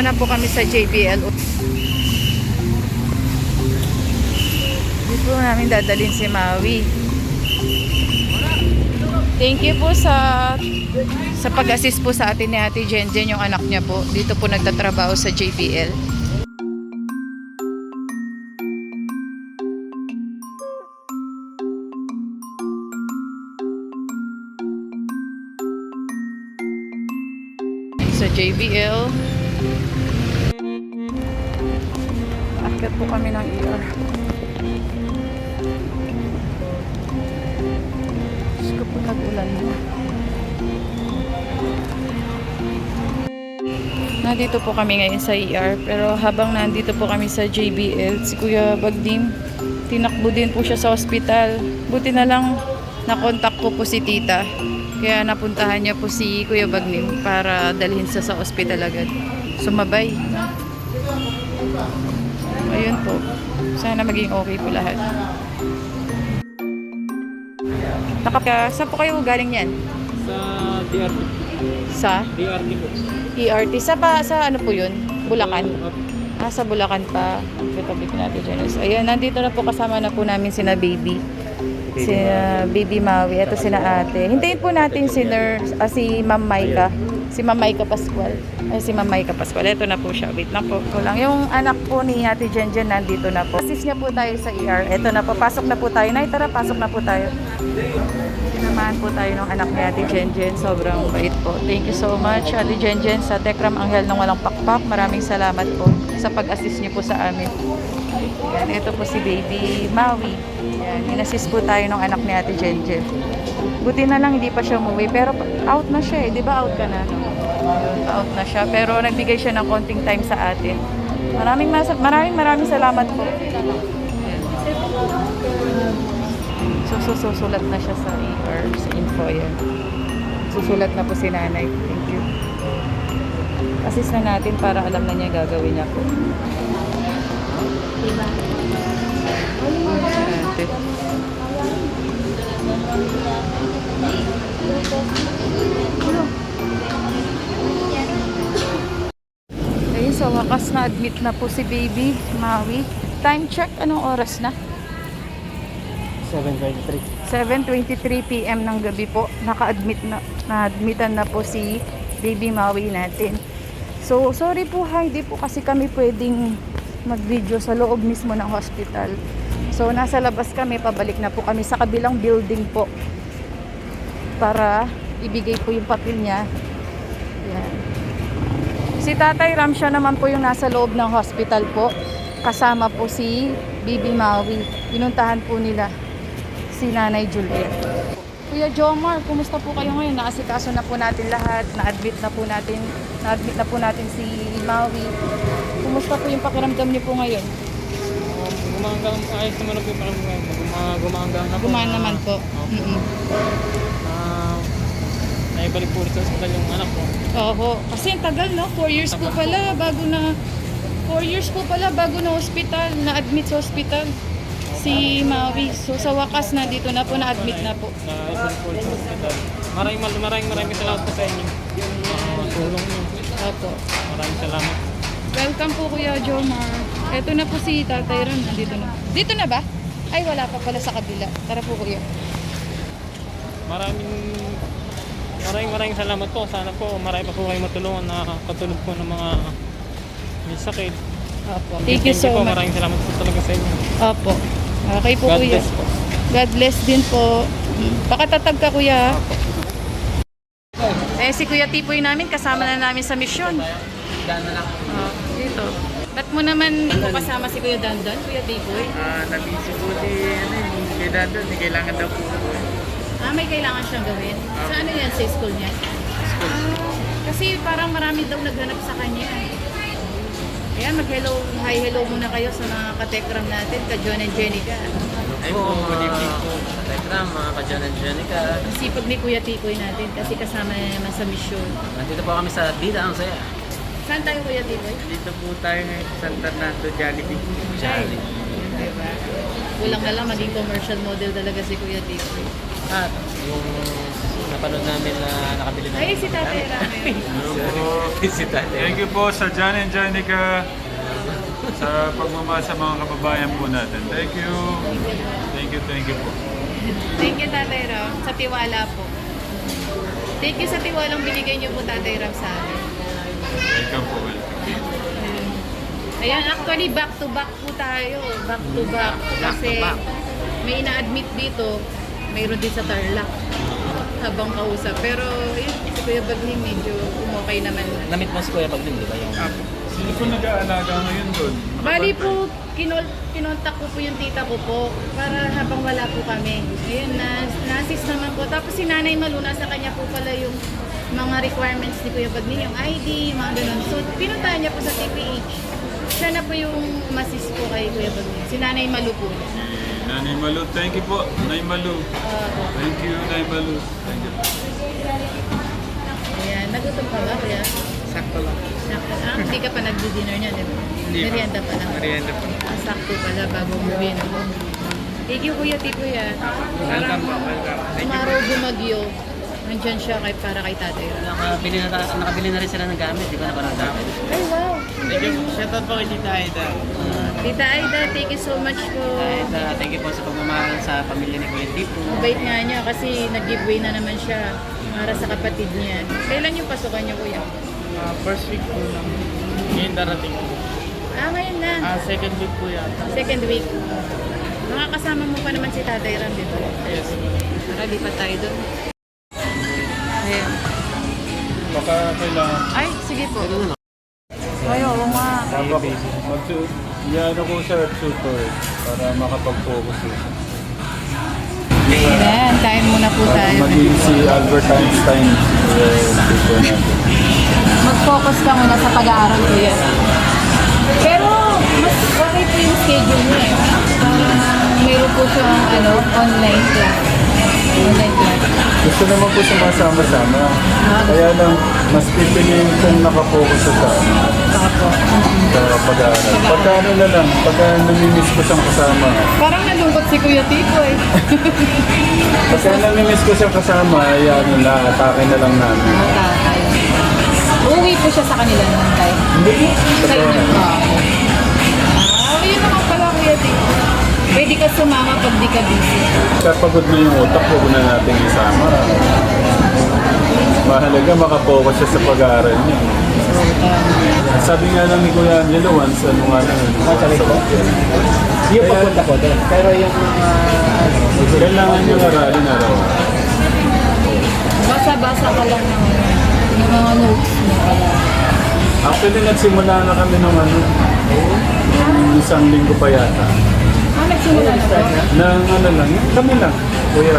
na po kami sa JBL. Dito namin dadalhin si Maui. Thank you po sa pag-assist po sa atin ni Ate Jenjen, yung anak niya po. Dito po nagtatrabaho sa JBL. Sa JBL. Akit po kami ng ER. Diyos ko po, nag-ulan na. Nandito po kami ngayon sa ER, pero habang nandito po kami sa JBL, si Kuya Bagdim, tinakbo din po siya sa ospital. Buti na lang nakontak ko po si tita. Kaya napuntahan niya po si Kuya Bagdim para dalhin sa ospital agad. Sumabay. Ayun po. Sana maging okay po lahat. Saan po kayo galing yan? Sa DRT. Sa? DRT po. ERT. Sa ano po yun? Bulacan? Sa Bulacan pa. Katabi ko natin dyan. Ayan, nandito na po, kasama na po namin sina baby. Sina baby Maui. Ito sina ate. Hintayin po natin si Ma'am Maika. Si Ma'am Maika Pascual. Si Ma'am Maika Pascual. Ito na po siya. Wait na po. Kulang. Yung anak po ni Ate Jenjen nandito na po. Assist niya po tayo sa ER. Ito na po. Pasok na po tayo. Nay, tara, pasok na po tayo. Sinamahan po tayo ng anak ni Ate Jenjen. Sobrang bait po. Thank you so much, Ate Jenjen, sa Tekram Anghel ng Walang Pakpak. Maraming salamat po sa pag-assist niyo po sa amin. Yan, ito po si baby Maui. Yan, in-assist po tayo ng anak ni Ate Jenjen. Buti na lang hindi pa siya umuwi, pero out na siya eh. Di ba out ka na? Out na siya, pero nagbigay siya ng konting time sa atin. Maraming salamat po. Susulat na siya sa ER, sa info yan. Susulat na po si nanay. Thank you. Assist na natin para alam na niya gagawin niya po. Diba? Ayun, sa wakas na admit na po si baby Maui. Time check, anong oras na? 7:23 PM ng gabi po. Na-admitan na po si baby Maui natin. So, sorry po ha, hindi po kasi kami pwedeng mag-video sa loob mismo ng hospital. So, nasa labas kami, pabalik na po kami sa kabilang building po para ibigay po yung papel niya. Yan. Si Tatay Ram, siya naman po yung nasa loob ng hospital po. Kasama po si baby Maui. Pinuntahan po nila si Nanay Juliet. Kuya Jomar, kumusta po kayo ngayon? Naasikaso na po natin lahat. Na-admit na po natin si Maui. Kumusta po yung pakiramdam niyo po ngayon? Ayos naman na po. Gumanggang na po. Gumaan naman po. Naibalik po ulit sa hospital yung anak ko. Oo. Kasi ang tagal, no? 4 years po pala bago na hospital. Na-admit sa hospital si Maui. So sa wakas na dito na po, na-admit na po. Na-admit po ulit sa hospital. Maraming salamat po sa inyo. Tulong niyo. Opo. Maraming salamat. Welcome po Kuya Jomar. Ito na po si Tatay Ron. Nandito na. Dito na ba? Ay, wala pa pala sa kabila. Tara po Kuya. Maraming salamat po. Sana po marami pa po kayo matulungan na katulog po ng mga may sakit. Opo. Thank you so much. Maraming salamat po talaga sa inyo. Opo. Okay po God Kuya. bless po. God bless din po. Pakatatag ka Kuya. Si Kuya Tipoy namin, kasama na namin sa misyon. Dito. Ba't mo naman dito kasama si Kuya Dandan, Kuya Tipoy? Nabisi po si Dandan. Kailangan daw po. May kailangan siyang gawin. Sa ano yan? Sa school niya? Kasi parang marami daw naghanap sa kanya. Ayan, hi-hello muna kayo sa mga katekram natin, ka-John and Jenica. Ay po, good evening po. Tekram, mga ka-John and Jenica. Ang sipag ni Kuya Tipoy natin kasi kasama na naman sa misyon. Nandito po kami sa Dida ang Saya. Saan tayo Kuya Tipoy? Dito po tayo ngayon sa San Fernando, Jollibee. Diba? Kulang na lang maging commercial model talaga si Kuya Tipoy. At yung napanood namin na nakabili na. Ay, si Tatay Rame. Si Tatay. Thank you po sa John and Janica sa pagmamahal sa mga kababayan po natin. Thank you. Thank you po. Thank you, Tatay Ram, sa tiwala po. Thank you sa tiwalang binigay niyo po, Tatay Ram, sa amin. Welcome po. Ayan, actually, back to back po tayo. Back to back. Kasi may ina-admit dito, mayroon din sa Tarlac habang kausap. Pero yun, si Kuya Bagning medyo umokay naman. Namit mo si Kuya Bagling, di ba? Yung... Sino po nag-aalaga ngayon doon? Bali po, kinontak ko po yung tita ko po para habang wala po kami. Ayun, na-assist naman po. Tapos si Nanay Maluna, sa kanya po pala yung mga requirements ni Kuya Bagni, yung ID, mga ganun. So, pinuntahan niya po sa TPH. Siya na po yung umassist po kay Kuya Bagni. Si Nanay Malu po. Nanay Malu, thank you po. Nay Malu. Thank you, Nay Malu. Thank you. Ayan, nagutom ka ba, Kuya? Sakto lang. Sakto. Hindi ka pa nag-dinner niya, di ba? Merienda pa lang. Merienda pa. Sakto pala bago umuwi. No? Thank you, Kuya Tipoy. Parang umaraw bumagyo. Nandyan siya para kay Tatay Ram. Nakabili na rin sila ng gamit, di ba? Napanood namin. Ay, wow! Shoutout po kay Tita Aida. Tita Aida, thank you so much po. Aida, thank you po sa pagmamahal sa pamilya ni Kuya Tipo. Mabait nga niya kasi nag-giveaway na naman siya para sa kapatid niya. Kailan yung pasukan niyo, Kuya? First week po lang. Ngayon darating. Ngayon na. Second week po yata. Second week. Makakasama mo pa naman si Tatay Ram dito. Yes. Tara, lipat tayo doon. Ayan. Baka kailangan. Ay, sige po. Ay, oo nga. Yan ako sa tutor para makapag-focus siya. Ayan, kain muna po tayo. Maging si Albert Einstein. Mag-focus ka muna sa pag-aaral ko yan. Pero, mas okay po yung schedule niya eh. Mayroon po siyang online class. Online class. Gusto naman po sumasama-sama. Kaya lang, mas pipiliin kung nakafocus sa pag-aaral. Pagka ano na lang, pagka namimiss ko siyang kasama. Parang nalungkot si Kuya Tito eh. Pagka namimiss ko siyang kasama, ay ano na, atake na lang namin. Uuwi po siya sa kanila naman tayo. Hindi po. Sa inyo po. Yun naman pala Kuya Tito. Pwede ka sumama pag di ka busy. Kapagod na yung utak, huwag na natin isama. Mahalaga makafocus siya sa pag-aaral niya. Sabi nga lang ni Kuya Angelo once, ano nga lang, Yung pagpunta ko doon. Pero yung kailangan niya aralin na raw. Basa-basa ka lang ng mga notes mo. Actually, nagsimula na kami ng isang linggo pa yata. Nagsimula na po? Nang ano lang, kami lang. Kuya,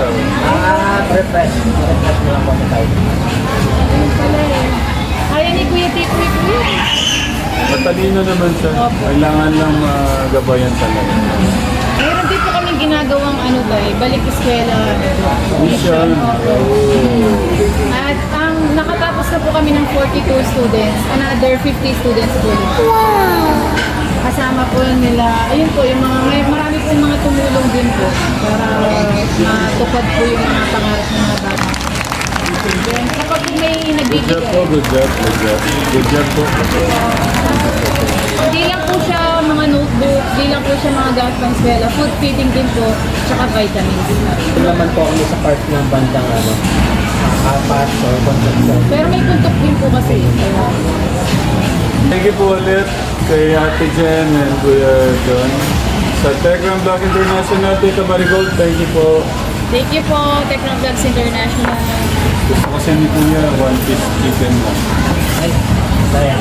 refresh. Refresh mo lang po tayo. Kaya ni Kuya Tito ito. matalino naman siya. Kailangan lang magabayan talaga. Meron din po kami ginagawang balik eskwela. Mission. At ang nakatapos na po kami ng 42 students, another 50 students po. Wow! Kasama po nila, ayun po, yung marami po mga tumulong din po para matupad po yung mga pangarap ng mga bata. Then, kapag may Good nagbibigay, job po, good job, good job. Good job po. di lang po siya mga notebook, di lang po siya mga gamit pang eskwela, food feeding din po, tsaka vitamins. Ito naman po kami sa part ng bandang apat or concept. Pero may kuntok din po kasi. Thank you po ulit kay Ate Jen and Kuya John. Sa Telegram Vlog International, Tita Marigold, thank you po. Thank you po, Techno Vlogs International. Gusto kasi ni Kuya, one piece chicken lang. Ay, saya.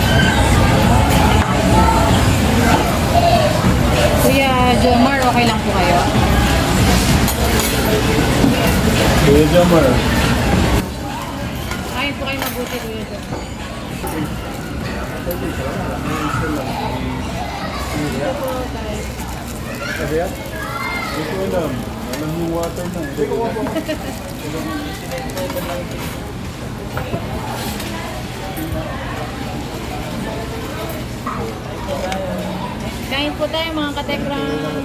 Kuya Jomar, okay lang po kayo? Kuya Jomar. Ayun po kayo mabuti, Kuya Jomar. Ito po tayo. Sabi yan? Hindi ko alam. Alam yung water na. Hindi ko alam. Kain po tayo mga katekram.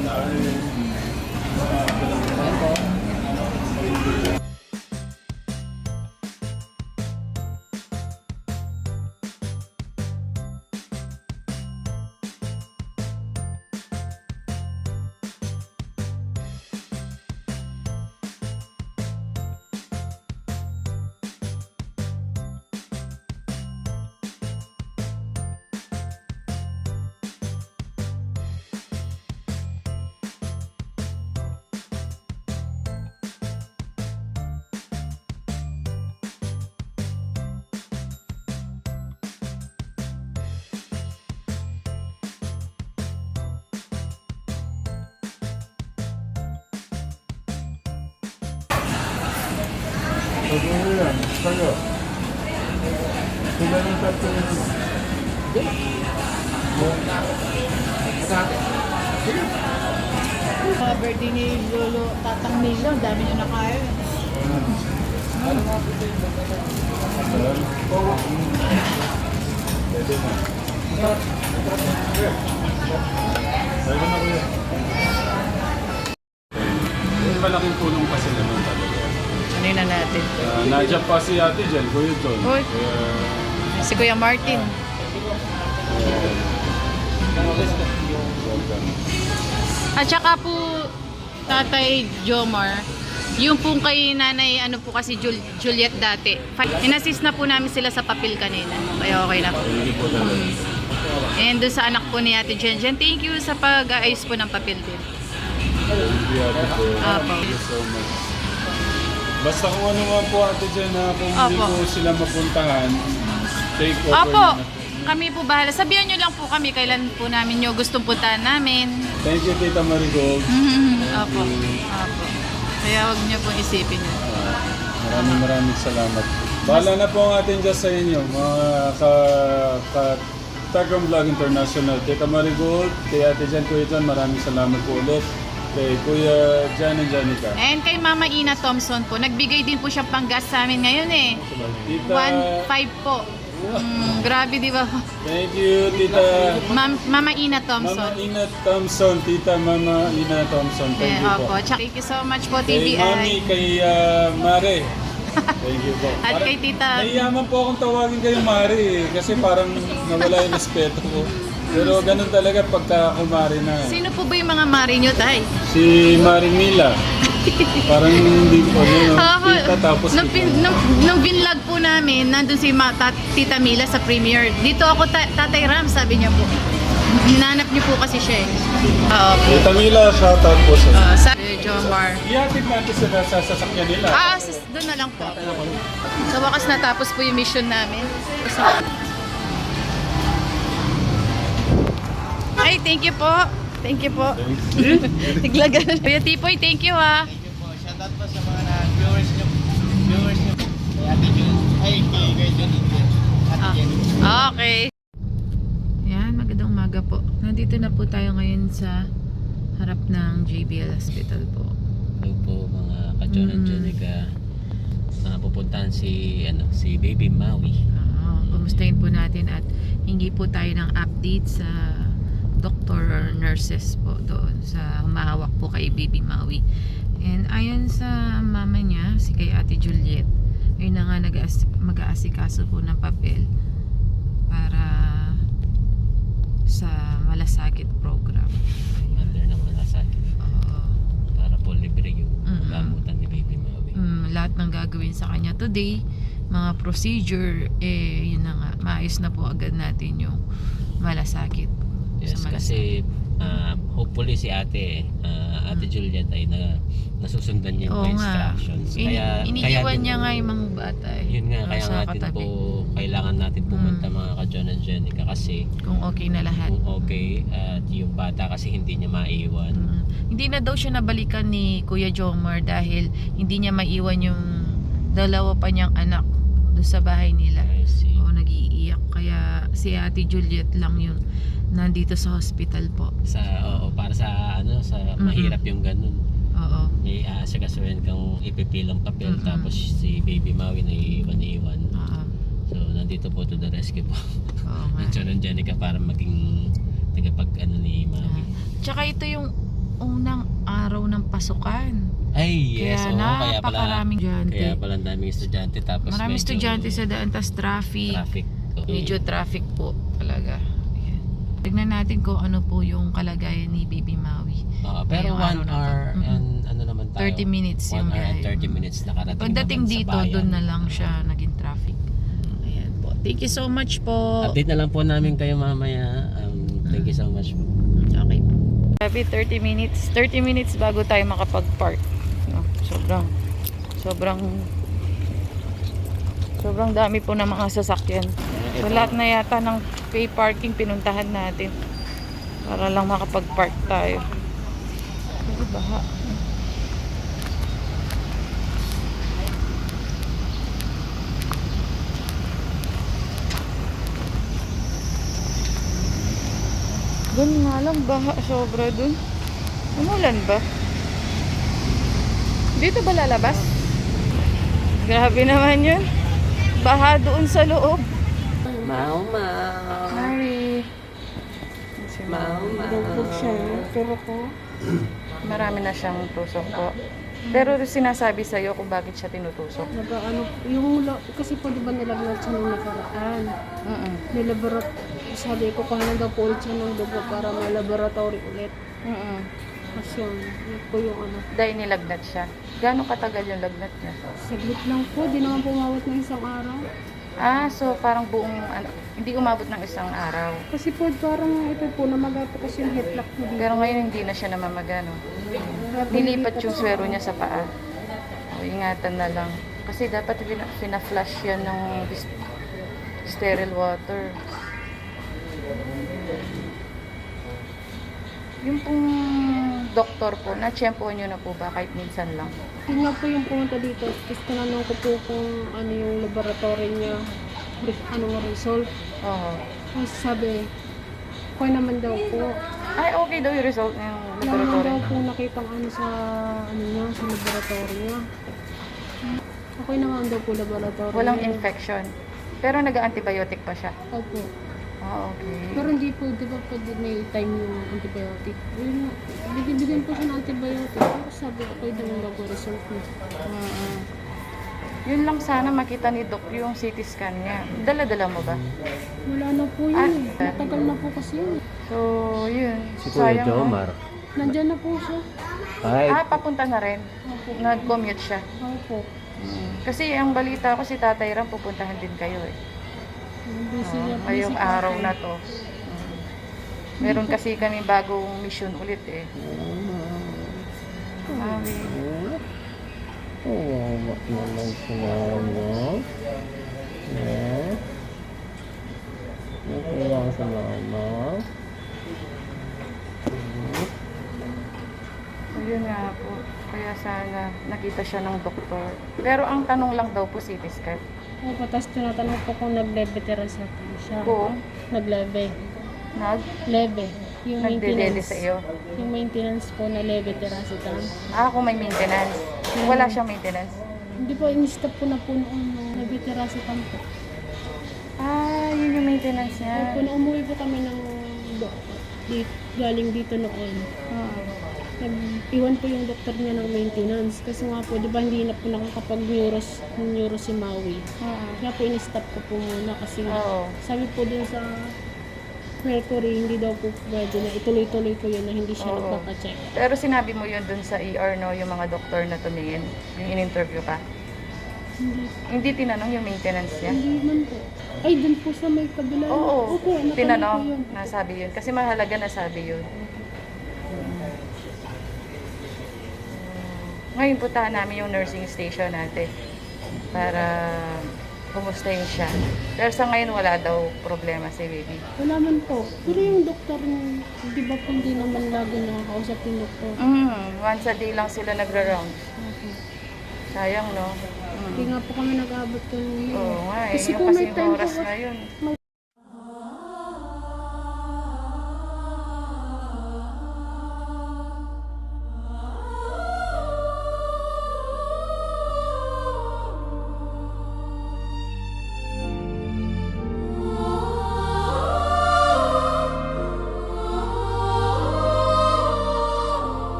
Birthday ni Lolo Tatang Milo, dami nyo na kaya. Yung malaking tulong kasi naman talaga. Ano na natin? Nandiyan pa si Ate Jen, Kuya John. Uy. Si Kuya Martin. At saka po, Tatay Jomar, yung pong kay nanay, ano po kasi Juliet dati. Inassist na po namin sila sa papel kanina. Kaya okay na po. Hindi po talaga. And doon sa anak po ni Ate Jen Jen, thank you sa pag-aayos po ng papel din. Thank you, Ate Jen. Apo. Thank you so much. Basta kung ano nga po, Ate Jen, na kung hindi Apo. po sila mapuntahan, take over Opo, na. kami po bahala. Sabihan nyo lang po kami kailan po namin nyo gustong puntahan namin. Thank you, Tita Marigold. Opo. Opo. Kaya huwag nyo pong isipin yun. Maraming salamat. Bahala na po ang ating Diyos sa inyo, mga Tagam Vlog International. Tita Marigold, kay Ate Jen, Kuya John, maraming salamat po ulit. Kay Kuya Jan and Janica. And kay Mama Ina Thompson po, nagbigay din po siya panggas sa amin ngayon eh. Tita, 1.5 po. Grabe di ba? thank you, Tita Mama Ina Thompson. Mama Ina Thompson. Tita Mama Ina Thompson. Thank you po. Opo. Thank you so much po, Kay Mami, TVI. kay Mare. Thank you po. At kay Tita. Nahiyaman po akong tawagin kayo Mare eh, kasi parang nawala yung respeto ko. Pero ganun talaga pagka kumari na. Sino po ba yung mga mari nyo, Tay? Si Marimila. Parang hindi po yun. Opo. Tita tapos Nung binlog po namin, nandun si Tita Mila sa premiere. Dito ako, Tatay Ram, sabi niya po. Hinanap niyo po kasi siya eh. Oo po. Tita Mila, shoutout po sa. Sa Jomar. Ihatid natin sila sa sasakyan nila. Doon na lang po. Sa wakas natapos po yung mission namin. Ay, thank you po. Thank you po. Tiglagan. Kuya Tipoy, thank you ha. Shoutout po sa mga viewers nyo. Kay Ate Jun. Ay, kay Jun. Ate Jen. Okay. Yan, magandang umaga po. Nandito na po tayo ngayon sa harap ng JBL Hospital po. Hello po mga ka-John and Jenica. Pupuntahan si Baby Maui. Kumustahin po natin at hingi po tayo ng update sa doctor or nurses po doon sa humahawak po kay Baby Maui. And ayon sa mama niya, si kay Ate Juliet, ayun na nga mag-aasikaso po ng papel para sa malasakit program. Under ng malasakit. Para po libre yung gamutan ni Baby Maui. Lahat ng gagawin sa kanya today, mga procedure, yun na nga, maayos na po agad natin yung malasakit. Yes, kasi hopefully si Ate Juliet ay nasusundan niya yung Oo mga nga. instructions. Iniiwan din niya po- nga yung mga bata eh. Yun nga, kaya sa natin katabi. po kailangan natin pumunta mga ka-John and Jenica kasi Kung okay na lahat. kung okay at yung bata kasi hindi niya maiwan. Hindi na daw siya nabalikan ni Kuya Jomar dahil hindi niya maiwan yung dalawa pa niyang anak doon sa bahay nila. I see. Oo, nag-iiyak. Kaya si Ate Juliet lang yung nandito sa hospital po. Para sa mahirap yung ganun. Oo. May aasakasuhin kang ipipilang papel tapos si Baby Maui na iwan. Oo. So nandito po to the rescue po. Oo nga. Ng John and Jenica para maging tagapag ni Maui. Tsaka ito yung unang araw ng pasukan. Ay yes, Kaya napakaraming estudyante. Kaya pala ang daming estudyante tapos Maraming medyo estudyante sa daan, tas traffic. Medyo traffic po talaga. Ayan. Tignan natin kung ano po yung kalagayan ni Baby Maui. Pero Ngayong 1 araw na hour to. and ano naman tayo? 30 minutes 1 yung hour and biyahe. 30 minutes nakarating Pagdating naman dito, sa bayan. doon na lang siya naging traffic. Ayan po. Thank you so much po. Update na lang po namin kayo mamaya. Thank you so much po. Okay. Sabi 30 minutes. 30 minutes bago tayo makapag-park. No, sobrang dami po ng mga sasakyan. So lahat na yata ng pay parking pinuntahan natin para lang makapag-park tayo. Pero baha. Ganun nga lang, baha sobra dun. Umulan ba? Dito ba lalabas? Grabe naman yun. Baha doon sa loob. Mau mau. Mari. Mau Bugtog siya, turo ko. Marami na siyang tusok po. Pero sinasabi sa'yo kung bakit siya tinutusok. Kasi po di ba nilagnat siya nung nakaraan. Nilaborat, sabi ko kuhanan daw po ulit siya ng dugo para may laboratory ulit. Kasi yun po yung ano. Dahil nilagnat siya. Gaano katagal yung lagnat niya? Saglit lang po, di naman pumawat ng isang araw. Ah, so parang buong, hindi umabot ng isang araw. Kasi po parang ito po, namaga po kasi yung headlock mo dito. Pero ngayon hindi na siya namamagano. Nilipat yung swero niya sa paa. O, ingatan na lang. Kasi dapat fina-flush yan ng sterile water. Yung pong doktor po, na-tsempohan nyo na po ba kahit minsan lang? Yun nga po yung pumunta dito. Tapos tinanong ko po kung ano yung laboratory niya, anong result. Oo. Tapos sabi, okay naman daw po. Ay, okay daw yung result ng Wala naman laboratory. daw po nakitang ano sa ano niya, sa laboratory niya. Okay naman daw po laboratory Walang niya. infection. Pero nag-antibiotic pa siya. Opo. Ah, okay. Pero hindi po, di ba po may time yung antibiotic. Yun, bigyan po siya ng antibiotic. Pero sabi, okay naman daw po result niya. Yun lang sana makita ni Doc yung CT scan niya. Dala-dala mo ba? Wala na po yun eh. Matagal na po kasi yun. So, yun. Si Kuya no? Jomar. Nandyan na po siya. Ay, Papunta na rin. Opo. Nag-commute siya. Opo. Kasi ang balita ko si Tatay Ram pupuntahan din kayo eh. Busy niya po Ngayong si tatay. araw na to. Meron kasi kami bagong mission ulit eh. Mami. kawawa naman si mama. Nakuha sa mama. So, yun nga po. Kaya sana nakita siya ng doktor. Pero ang tanong lang daw po CT scan. Opo, tapos tinatanong po kung nag-leve siya. Kung Nag-leve. Leve. Yung nagde-deli maintenance. sa iyo. Yung maintenance po na leve tiracetam. Kung may maintenance. Wala siyang maintenance. Hindi po, in-stop ko na po noon nung leve tiracetam po. Yun yung maintenance niya. Opo, nung umuwi po kami ng galing dito noon. Nag-iwan po yung doktor niya ng maintenance. Kasi nga po, di ba hindi na po nakakapag-neuro si Maui. Kaya po in-stop ko po muna kasi Oo. sabi po dun sa Mercury, hindi daw po pwede na ituloy-tuloy po yun na hindi siya Oo. nagpapacheck. Pero sinabi mo yun dun sa ER, no? Yung mga doktor na tumingin. Yung in-interview ka. Hindi, Hindi tinanong yung maintenance niya. hindi man po. Ay, dun po sa may kabila. Oo. Opo, natanong po yun. Tinanong. Nasabi yun. Kasi mahalaga nasabi yun. Ngayon puntahan namin yung nursing station natin. Para kumustahin siya. Pero sa ngayon wala daw problema si baby. Wala man po. Pero yung doktor, di ba po hindi naman lagi nakakausap yung doktor? Once a day lang sila nagra-round. Sayang, no? Hindi nga po kami nag-abot ko nung Oo nga eh. Kasi Yung po may kasing time oras po. na yun.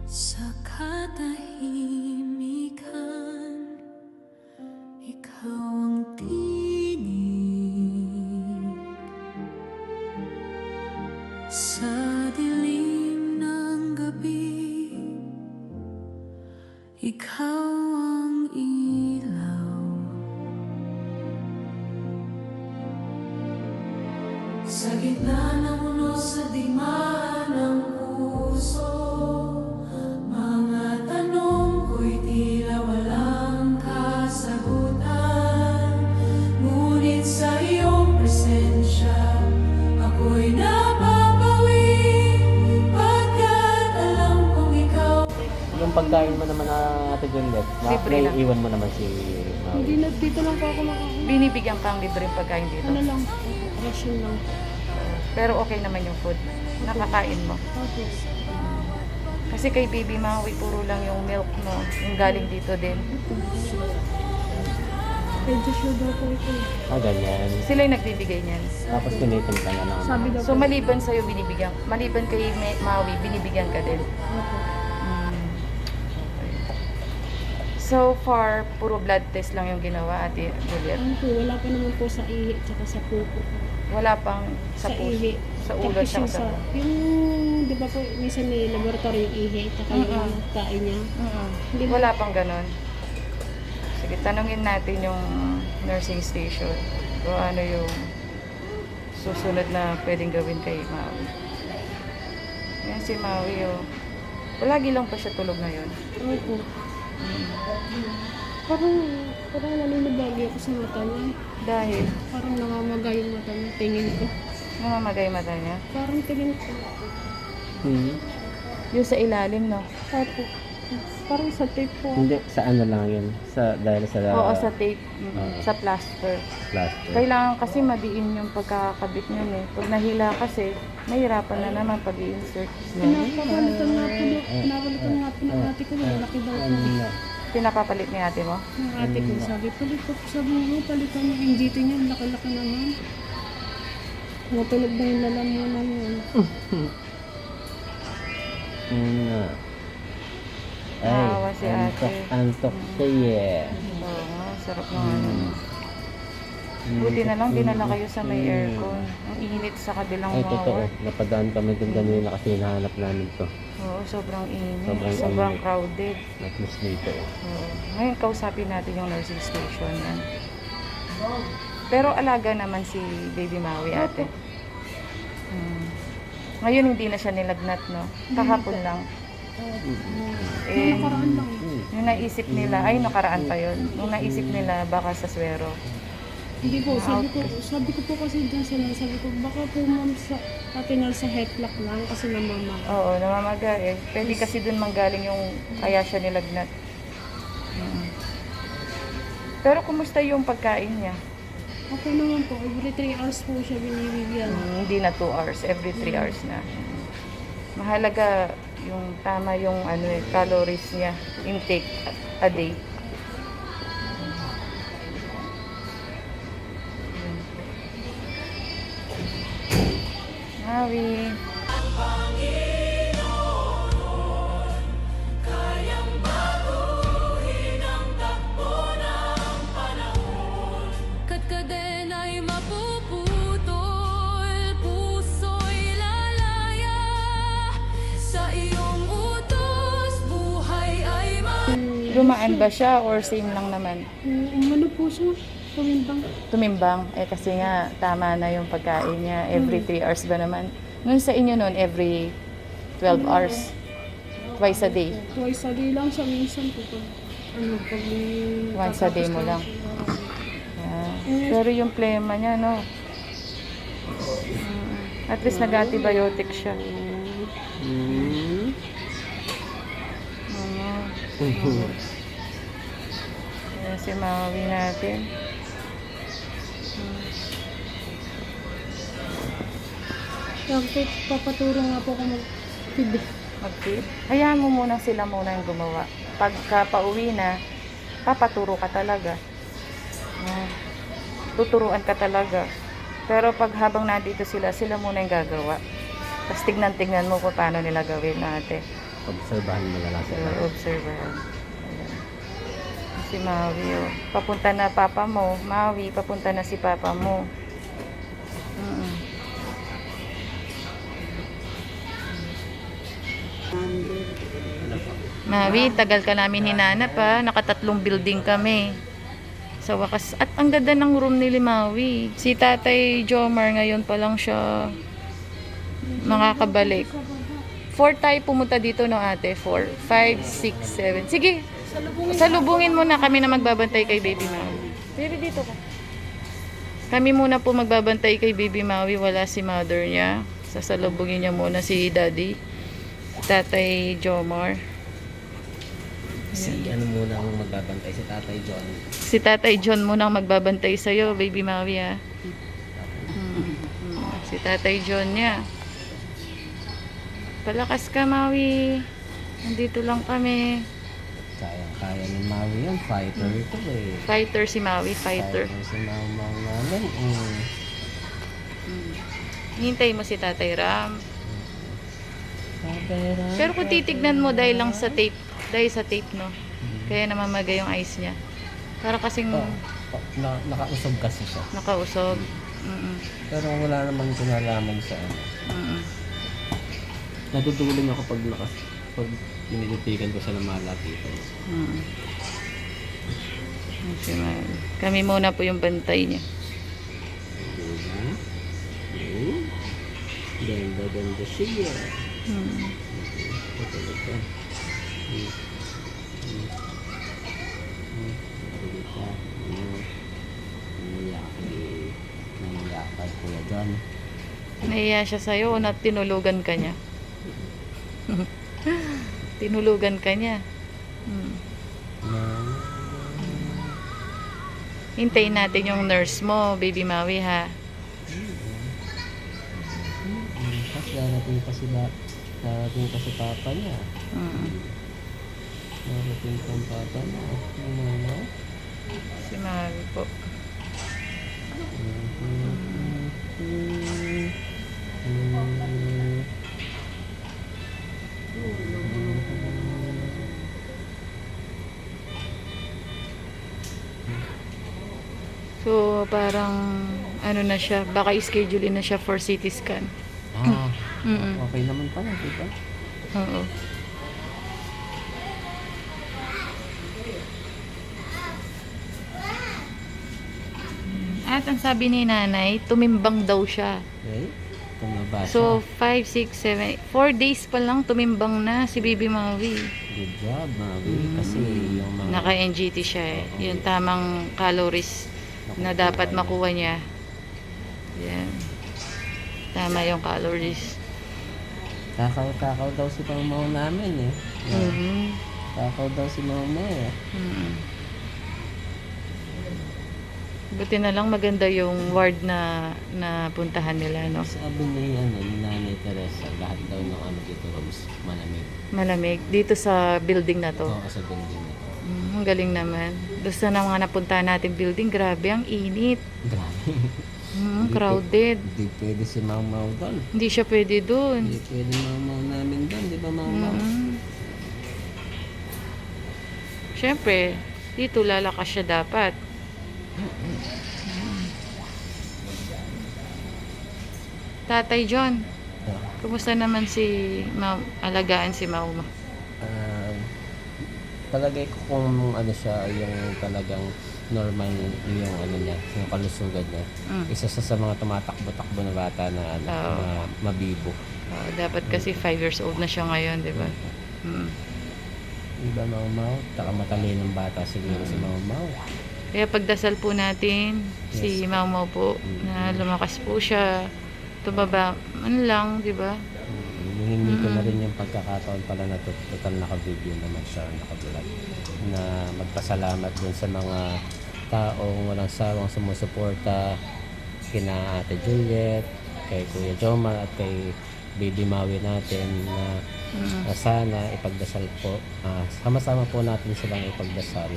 Sa katahimikan, ikaw ang tinig. Sa dilim ng gabi, ikaw ang ilaw. Sa gitna ng unos sa digmaan ng puso, mga tanong ko'y tila walang kasagutan. Ngunit sa iyong presensya, ako'y napapawi. Pagkat alam kong ikaw. Yung pagkain mo naman na Ate Juliet, Libre lang. iwan mo naman si Hindi Maui. na, dito lang po ako Binibigyan kang libreng pagkain dito. ano lang, Ration lang. Pero okay naman yung food. Nakakain mo. Tapos, Kasi kay Baby Maui, puro lang yung milk mo. Yung galing dito din. medyo sure daw po ito. Ganyan. Sila yung nagbibigay niyan. Tapos tinitimpla na lang. Sabi daw So po. maliban sa'yo binibigyan, maliban kay Maui, binibigyan ka din. Opo. So far, puro blood test lang yung ginawa, Ate Juliet. Ano po, wala pa naman po sa ihi tsaka sa pupo. Wala pang sa Sa puso, ihi. sa ulo, Tapos tsaka yung sa... yung, di ba po, minsan may laboratory yung ihi, tsaka yung kain niya. Hindi ba? Wala pang ganon. Sige, tanungin natin yung nursing station kung ano yung susunod na pwedeng gawin kay Maui. Yan si Maui, oh. Palagi lang pa siya tulog ngayon. Opo. Parang nanunubagi ako sa mata niya. Dahil Parang namamagay yung mata niya, tingin ko. namamagay mata niya. Parang tingin ko. Yung sa ilalim, no? Opo. Parang sa tape po. Hindi, sa ano lang yun. Dahil sa Oo, sa tape, Oo. sa plaster. plaster. Kailangan kasi madiin yung pagkakabit niyan eh. Pag nahila kasi, mahirapan na naman pag i-insert. Pinapalitan nga po, pinapalitan nga po ng ate ko. Malaki daw po. Pinapapalit ni ate mo? Ng ate ko, sabi mo, palitan niya yung dito niya, laki-laki naman. Natulog na yung lalamunan yun. Naawa si ate. Antok siya. Oo nga, sarap nga ano. Buti na lang, dinala kayo sa may aircon. Ang init sa kabilang Ay, totoo. ward. Napadaan kami dun kanina kasi hinahanap namin to. Oo, sobrang init. Sobrang Sobrang init. crowded. At least dito. Oo. Ngayon, kausapin natin yung nursing station yan. Pero alaga naman si Baby Maui, ate. Ngayon, hindi na siya nilagnat, no? Kahapon lang. Eh, Nakaraan lang. yung naisip nila, ay nakaraan pa yun. Yung naisip nila, baka sa swero. Hindi po, sabi ko po kasi dyan sila, sabi ko, baka po ma'am sa atinal sa headlock lang kasi namama. Oo, namamaga eh. Pwede kasi dun manggaling yung kaya siya nilagnat. Pero kumusta yung pagkain niya? Okay naman po, every 3 hours po siya binibigyan. Hindi na 2 hours, every 3 hours na. Mahalaga yung tama yung ano eh, calories niya, intake a day. Maui. Katkadena'y mapuputol, puso'y lalaya. Sa iyong utos, buhay ay Lumaan ba siya or same lang naman? Umano po siya, tumimbang. Tumimbang. Eh kasi nga, tama na yung pagkain niya. Every 3 hours ba naman? Nun sa inyo nun, every 12 hours. Twice a day. Twice a day lang siya minsan po. Pag Once a day mo lang. Pero yung plema niya, no? At least nag-antibiotic siya. Ayan si Maui natin. Papaturo nga po ako mag-feed. Mag-feed. Hayaan mo muna sila muna yung gumawa. Pagka pauwi na, papaturo ka talaga. Tuturuan ka talaga. Pero pag habang nandito sila, sila muna yung gagawa. Tapos tignan-tignan mo kung paano nila gawin natin. Obserbahan mo na lang sila. Observer. Si Maui, oh. Papunta na papa mo. Maui, papunta na si papa mo. Maui, tagal ka namin hinanap ha. Nakatatlong building kami. Sa wakas. At ang ganda ng room ni Maui. Si Tatay Jomar ngayon pa lang siya makakabalik. 4 tayo pumunta dito no ate. 4, 5, 6, 7. Sige. Salubungin mo na kami na magbabantay kay Baby Maui. Pero dito ka. Kami muna po magbabantay kay Baby Maui. Wala si mother niya. Sasalubungin niya muna si Daddy. Tatay Jomar. Si ano muna ang magbabantay, si Tatay John. Si Tatay John muna ang magbabantay sa'yo, Baby Maui ha. Si Tatay John niya. Palakas ka, Maui. Nandito lang kami. Kaya ni Maui yan. Fighter ito eh. Fighter si Maui, fighter. Si Mau namin. Hintay mo si Tatay Ram. Pero kung titignan mo dahil lang sa tape, no. Kaya namamagay yung eyes niya. Para kasing Nakausog kasi siya. nakausog. Pero wala naman kinalaman sa ano. Natutulong ako pag tinititikan ko siya ng malapitan. Kami muna po yung bantay niya. Ganda siya. Nangyakad Kuya John. Nahiya siya sa'yo o na tinulugan ka niya? Tinulugan ka niya. Hintayin natin yung nurse mo, baby Maui, ha? Kasi darating pa si papa niya. Darating pa ang papa niya. Si Maui po. So, parang ano na siya, baka schedule na siya for CT scan. Okay naman pala, diba? Oo. At ang sabi ni nanay, tumimbang daw siya. Okay? Tumaba siya. So, 5, 6, 7, 4 days pa lang tumimbang na si Baby Maui. Good job, Maui. Kasi yung mga... Naka-NGT siya eh. Yung tamang calories na dapat makuha niya. Yan. Tama yung calories. Kakaw daw si Mau namin eh. Kakaw daw si Mau eh. Buti na lang maganda yung ward na puntahan nila, no? Sabi ni Nanay Teresa, lahat daw ng ano dito rooms, malamig. Malamig. Dito sa building na to. Oo, sa building na to. Ang galing naman. Doon sa mga napuntahan natin building, grabe, ang init. Grabe. Crowded. Hindi pwede si Mau doon. Hindi siya pwede doon. Hindi pwede Mau namin doon, di ba Mau? Siyempre, dito lalakas siya dapat. Tatay John, kumusta naman si Mau? Alagaan si Mau mo? Palagay ko kung ano siya, yung talagang normal yung ano niya, yung kalusugan niya. Isa sa mga tumatakbo-takbo na bata na ano, na mabibo. Dapat kasi 5 years old na siya ngayon, di ba? Diba Mau? Taka matalinong bata siguro si Mau. Kaya pagdasal po natin si Mau po na lumakas po siya. Tumaba, ano lang, di ba? Hindi ko na rin yung pagkakataon pala na total naka-video naman siya, naka-vlog. Na magpasalamat dun sa mga taong walang sawang sumusuporta kina Ate Juliet, kay Kuya Jomar at kay Baby Maui natin na sana ipagdasal po. Sama-sama po natin silang ipagdasal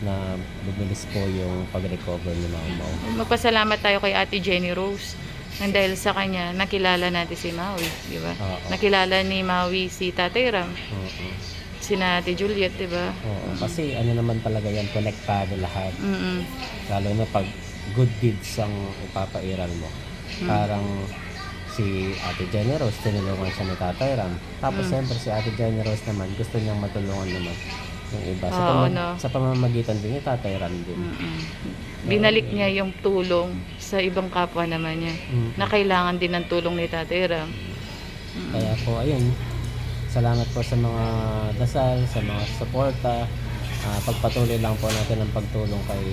na bumilis po yung pag-recover ni Mau. Magpasalamat tayo kay Ate Jenny Rose. Nang dahil sa kanya, nakilala natin si Maui, di ba? Nakilala ni Maui si Tatay Ram. Si Ate Juliet, di ba? Kasi ano naman talaga yan, konektado lahat. Lalo na pag good deeds ang ipapairal mo. Parang si Ate Jenny Rose, tinulungan siya ni Tatay Ram. Tapos siyempre si Ate Jenny Rose naman, gusto niyang matulungan naman yung iba. Sa pamamagitan din ni Tatay Ram din. Binalik niya yung tulong sa ibang kapwa naman niya na kailangan din ng tulong ni Tatay Ram. Kaya po, ayun, salamat po sa mga dasal, sa mga suporta. Pagpatuloy lang po natin ang pagtulong kay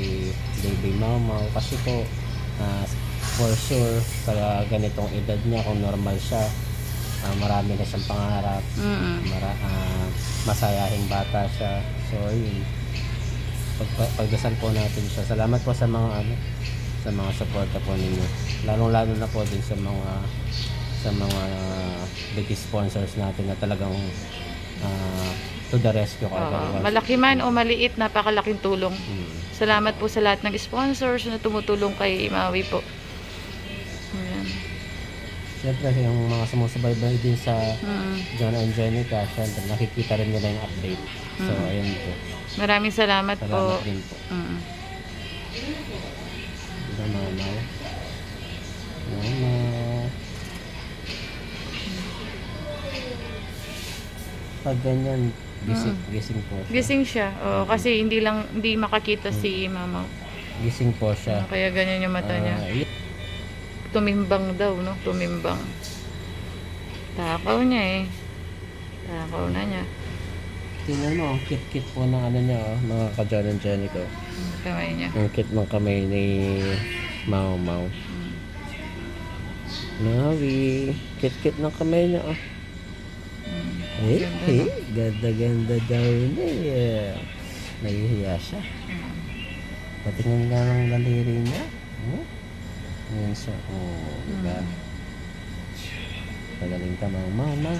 Baby Mau kasi po for sure sa ganitong edad niya, kung normal siya, marami na siyang pangarap, masayahing bata siya. So ayun, pagdasal po natin siya. Salamat po sa mga sa mga suporta po ninyo. Lalong-lalo na po din sa mga big sponsors natin na talagang to the rescue Oo, kayo. malaki man o maliit, napakalaking tulong. Hmm. Salamat po sa lahat ng sponsors na tumutulong kay Maui po. Ayan. Siyempre, yung mga sumusubaybay din sa Mm. John and Jenica, siyempre nakikita rin nila yung update. So, ayun po. Maraming salamat, Salamat po. din po. Mm. Mamaw. Mamaw. Pag ganyan, gising po siya. Gising siya. Oo, kasi hindi makakita si Mama. Gising po siya. Kaya ganyan yung mata niya. Tumimbang daw, no? Tumimbang. Takaw niya eh. Takaw na niya. Tingnan mo, ang kit-kit po ng ano niya, oh, mga ka-John and Jenica. Ang kamay niya. Ang kit ng kamay ni Mau Mau. Maui, kit-kit ng kamay niya, oh. Ganda-ganda daw niya. Nahihiya siya. Patingin nga ng daliri niya. Ngayon siya, diba? Pagaling ka, mama.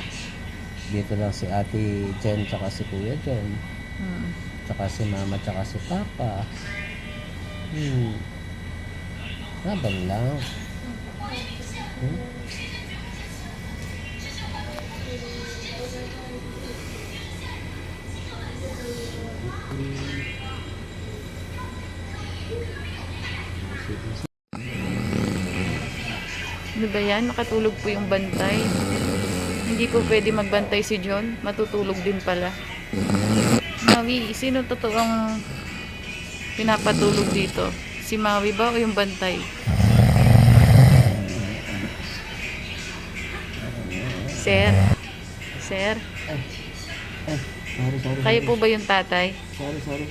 Dito lang si Ate Jen, tsaka si Kuya Jen. Tsaka si Mama, tsaka si Papa. Laban lang. Ano ba yan? Nakatulog po yung bantay. Hindi po pwede magbantay si John. Matutulog din pala. Maui, sino totoong pinapatulog dito? Si Maui ba o yung bantay? Sir? Sir? Sorry. Kayo po ba yung tatay? Sorry.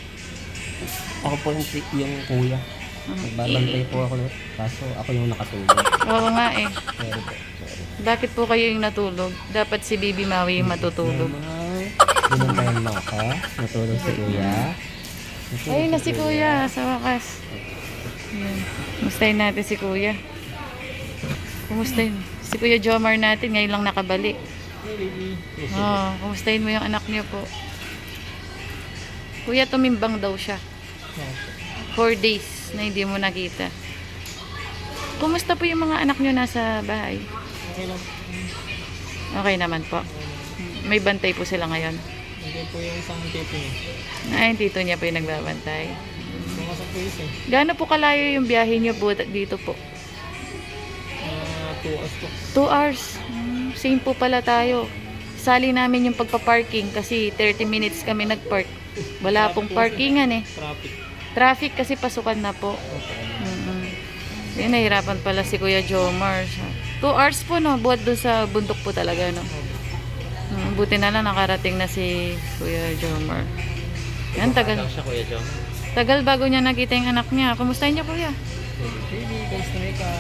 Ako po yung kuya. Nagbabantay po ako. Kaso ako yung nakatulog. Oo nga eh. Sorry po. Bakit po kayo yung natulog? Dapat si Baby Maui yung matutulog. Binantayan mo ako. Natulog si kuya. Ayun na si Kuya sa wakas. Ayan. Kumustahin natin si Kuya. Kumustahin. Si Kuya Jomar natin ngayon lang nakabalik. Oh, kumustahin mo yung anak niyo po. Kuya, tumimbang daw siya. 4 days na hindi mo nakita. Kumusta po yung mga anak niyo nasa bahay? Okay lang. Okay naman po. May bantay po sila ngayon. Hindi po yung isang tito niya. Ay, tito niya po yung nagbabantay. Bumasok po isa. Gaano po kalayo yung biyahe niyo po dito po? 2 hours po. 2 hours. Same po pala tayo. Sali namin yung pagpaparking kasi 30 minutes kami nagpark. Wala pong parkingan eh. Traffic. Traffic kasi pasukan na po. Yun, nahirapan pala si Kuya Jomar. 2 hours po, no? Buhat doon sa bundok po talaga, no? Buti na lang nakarating na si Kuya Jomar. Yan, tagal. Siya, Kuya John. Tagal bago niya nakita yung anak niya. Kumustahin niyo, Kuya? Baby, kamusta na ikaw?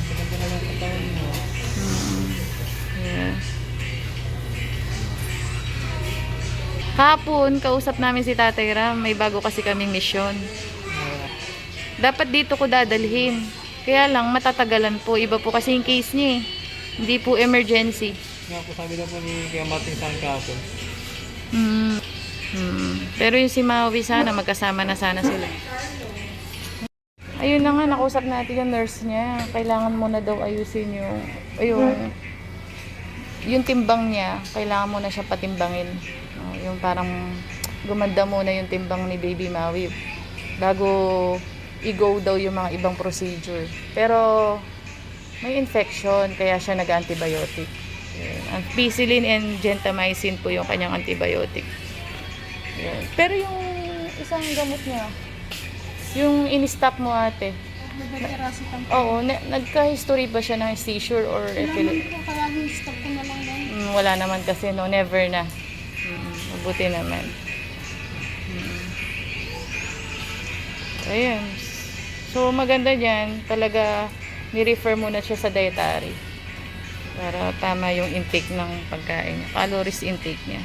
Maganda na lang katawan mo. Yeah. Kahapon, kausap namin si Tatay Ram. May bago kasi kaming misyon. Dapat dito ko dadalhin. Kaya lang, matatagalan po. Iba po kasi yung case niya eh. Hindi po emergency. Nga po, sabi na po ni Kuya Martin sa akin kahapon. Pero yung si Maui sana, magkasama na sana sila. Ayun na nga, nakausap natin yung nurse niya. Kailangan mo na daw ayusin yung timbang niya. Kailangan mo na siya patimbangin. Yung parang gumanda muna yung timbang ni Baby Maui bago i-go daw yung mga ibang procedure. Pero may infection, kaya siya nag-antibiotic. Ampicillin and gentamicin po yung kanyang antibiotic. Yun. Pero yung isang gamot niya, yung in-stop mo ate, oo, nagka-history ba siya ng seizure or epilepsy? Stop ko na lang yan. Wala naman kasi, no, never na. Mabuti naman. Ayun. So, maganda dyan, talaga ni-refer mo na siya sa dietary para tama yung intake ng pagkain niya, calories intake niya.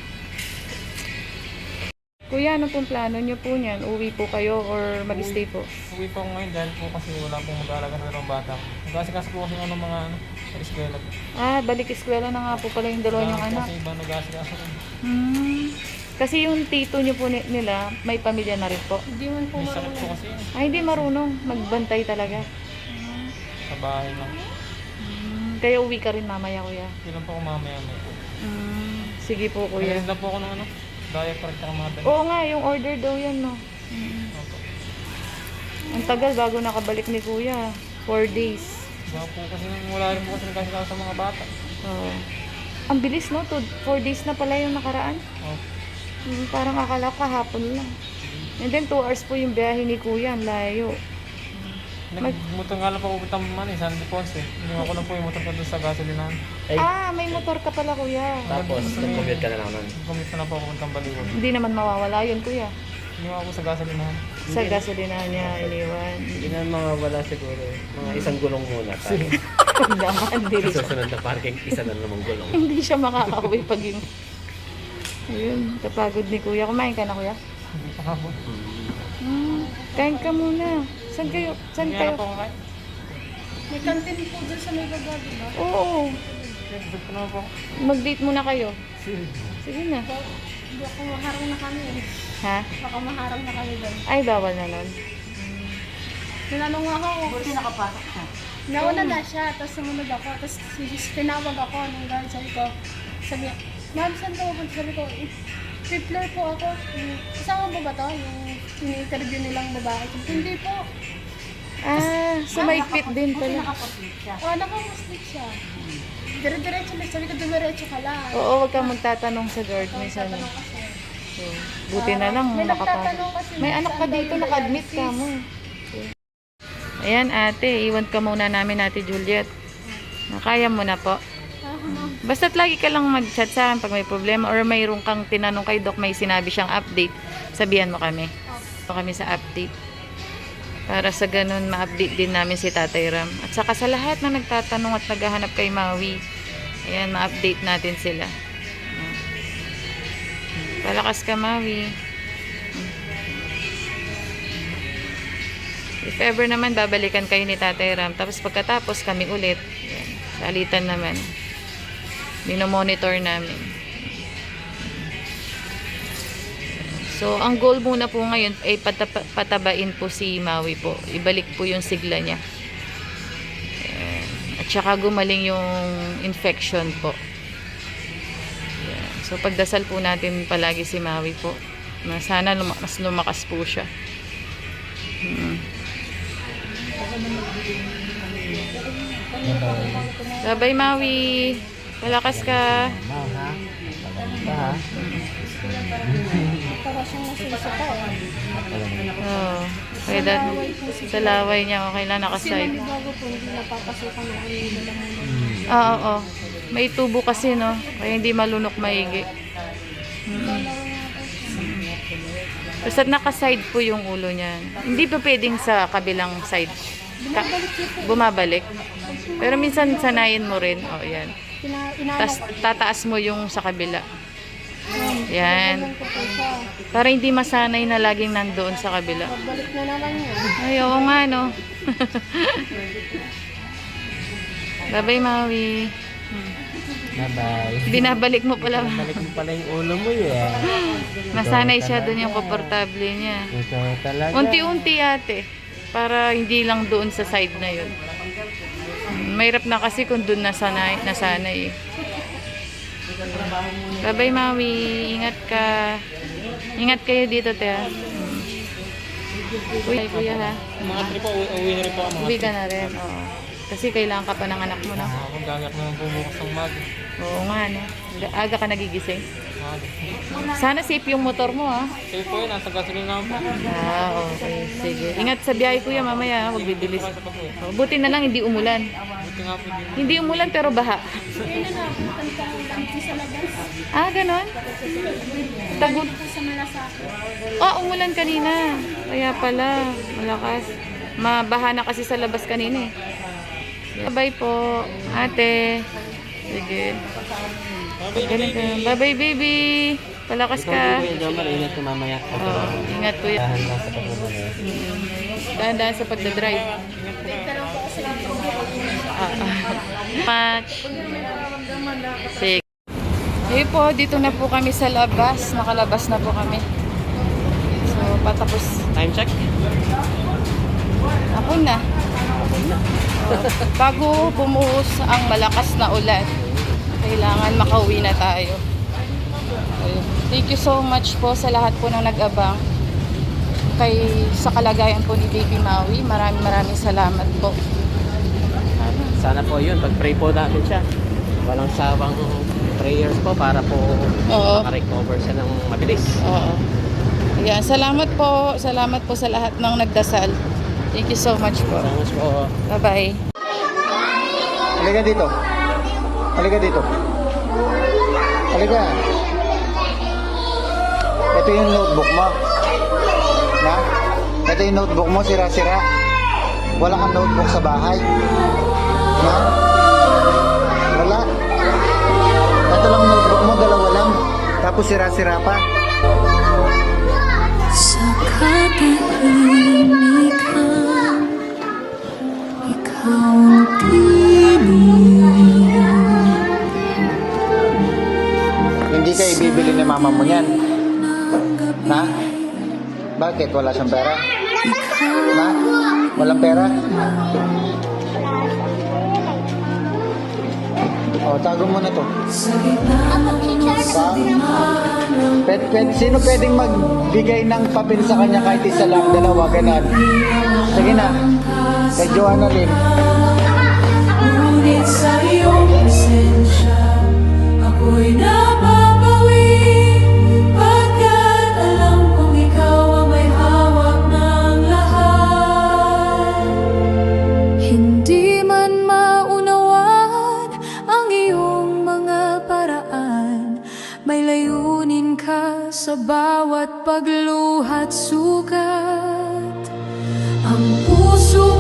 Kuya, ano pong plano nyo po niyan? Uwi po kayo or mag-stay po? Uwi po ako ngayon dahil po kasi wala pong mag-aalaga ng dalawang bata. Nag-asikaso po kasi ng mga sa eskwela. Ah, balik eskwela na nga po pala yung dalawa niyong anak. Kasi ibang nag-asikaso ko. Kasi yung tito nyo po nila, may pamilya na rin po. Hindi man po May sakit po marunong. kasi yun. Ay, hindi marunong. Magbantay talaga. Sa bahay lang. Kaya uwi ka rin mamaya, kuya. Ilan po ako mamaya may po. Sige po, kuya. Nag-end na po ako ng ano, diaper at saka mga damit. Oo nga, yung order daw yan, no? Opo. Ang tagal bago nakabalik ni kuya. 4 days. Diba po kasi nang wala rin po kasi nagkasikaso sa mga bata. Oo. Ang bilis, no? 4 days na pala yung nakaraan. Opo. Parang akala ko kahapon lang. And then 2 hours po yung biyahe ni kuya. Ang layo. Nagmotor nga lang po pupunta man San Defonso. Iniwan ko lang po yung motor ko doon sa gasolinahan. Ay, Ah, may motor ka pala, kuya. tapos, nag-commute ka na naman. Kumita na po ako puntang Baliwag. Hindi naman mawawala yun, kuya. Iniwan ko sa gasolinahan. Sa gasolina niya iniwan. Hindi na mga wala siguro. Mga isang gulong muna. Naman, hindi Sa susunod na parking, isa na namang gulong. Hindi siya makakauwi pag yung... Ayun, kapagod ni kuya. Kumain ka na, kuya? Hindi pa nga po. Kain ka muna. Saan kayo? Saan Hindi kayo? na po ako kain. May kantin po dyan sa may baba, di ba? Oo. Gusto ko na po. Mag-date muna kayo. Sige na. Baka maharang na kami. Ha? Baka maharang na kami doon. Ay, bawal na nun. Tinanong ako. Buti nakapasok siya. Nauna na siya, tapos sumunod ako. Tapos tinawag ako nung gano'n. Sabi niya, ma'am, saan ka pupunta? Sabi ko, fifth floor po ako. Kasama mo ba to? Yung ini-interview nilang babae. Hindi po. Ah, sumaipit din pala. Oh, nakamuslit siya. Dire-diretso lang. Sabi ko, dumiretso ka lang. Oo, wag kang magtatanong sa guard. May sana. Tatanong kasi. Buti na lang May nakapasok. nagtatanong kasi. May anak ka saan daw dito, yung naka-admit ka dialysis. mo. Ayan ate, iwan ka muna namin ate Juliet. Kaya mo na po. Basta't lagi ka lang mag-chat sa akin pag may problema or mayroon kang tinanong kay Doc, may sinabi siyang update, sabihan mo kami. Kami sa update. Para sa ganun, ma-update din namin si Tatay Ram. At saka sa lahat na nagtatanong at naghahanap kay Maui, ayan, ma-update natin sila. Palakas ka, Maui. If ever naman, babalikan kayo ni Tatay Ram. Tapos pagkatapos, kami ulit. Ayan, salitan naman. Minomonitor namin. So, ang goal muna po ngayon ay patabain po si Maui po. Ibalik po yung sigla niya. Ayan. At saka gumaling yung infection po. Ayan. So, pagdasal po natin palagi si Maui po. Na sana mas lumakas po siya. Bye-bye, Maui. Malakas ka. Para siyang nasusuka eh. Oh, kaya sa laway niya, okay lang, Kasi nakaside. nanibago po, hindi napapasukan ng ano yung dalaman. Oo. May tubo kasi, no? Kaya hindi malunok maigi. Basta't nakaside po yung ulo niya. Hindi pa pwedeng sa kabilang side. Bumabalik. Pero minsan sanayin mo rin. Oh, yan. Tas tataas mo yung sa kabila. Yan. ko po siya. Para hindi masanay na laging nandoon sa kabila. Pagbalik na naman yun. Ay, oo nga, no? Bye-bye, Maui. Bye-bye. Binabalik mo pala. Balik mo pala yung ulo mo yan. Masanay siya doon yung komportable niya. Ito talaga. Unti-unti ate. Para hindi lang doon sa side na yun. Mahirap na kasi kung doon nasanay eh. Bye-bye, Maui. Ingat ka. Ingat kayo dito, te. Uy, kuya ha. Mga trip po, uwi na rin po ako. Uwi ka na rin. Oo. Kasi kailangan ka pa ng anak mo na. Ako gagak naman po bukas ng mag. Oo nga, no? Aga ka nagigising. Sana safe yung motor mo, ha? Safe po yun, nasa gasolina naman po. Ah, okay. Sige. Ingat sa biyahe, kuya, mamaya. Huwag bibilis. Sa pag-uwi. Oh, buti na lang hindi umulan. Buti nga po din. Hindi umulan pero baha. Ayun na, punta ko lang sa labas. Ah, ganon? Tagot. Dito sa Malasake. Oh, umulan kanina. Kaya pala, malakas. Mabaha na kasi sa labas kanina eh. Bye po, ate. Sige. Bye-bye, baby. Palakas Ikaw ka. din, Kuya Jomar, ingat ka mamaya. Oo, ingat po yan. Dahan lang sa pagmamaya. Dahan-dahan sa pagdadrive. Much. Sige. Ayun po, dito na po kami sa labas. Nakalabas na po kami. So, patapos. Time check? Ako na. Bago bumuhos ang malakas na ulan, kailangan makauwi na tayo. Ayun. Thank you so much po sa lahat po ng nag-abang sa kalagayan po ni Baby Maui. Maraming salamat po. Sana po yun, pag-pray po natin siya. Walang sawang prayers po para po Oo. makarecover siya ng mabilis. Oo. Ayan, salamat po sa lahat ng nagdasal. Thank you so much po. Salamat po. Bye-bye. Halika dito. Halika dito. Halika. Ito yung notebook mo. Na? Ito yung notebook mo, sira-sira. Wala kang notebook sa bahay. Na? Wala. Ito lang notebook mo, dalawa lang. Tapos sira-sira pa. Sa katahimikan, ikaw ang tinig. Hindi ka ibibili ni mama mo yan. Na? Bakit? Wala siyang pera? Na? Walang pera? O, tago mo na to. Sa gitna ng Sino pwedeng magbigay ng papel sa kanya kahit isa lang, dalawa, ganon? Sige na. Kay Joanna Lim. ngunit sa iyong presensya, ako'y napapawi. Pagkat alam kong ikaw ang may hawak ng lahat. Hindi man maunawaan ang iyong mga paraan, may layunin ka sa bawat pagluhat sukat. Ang puso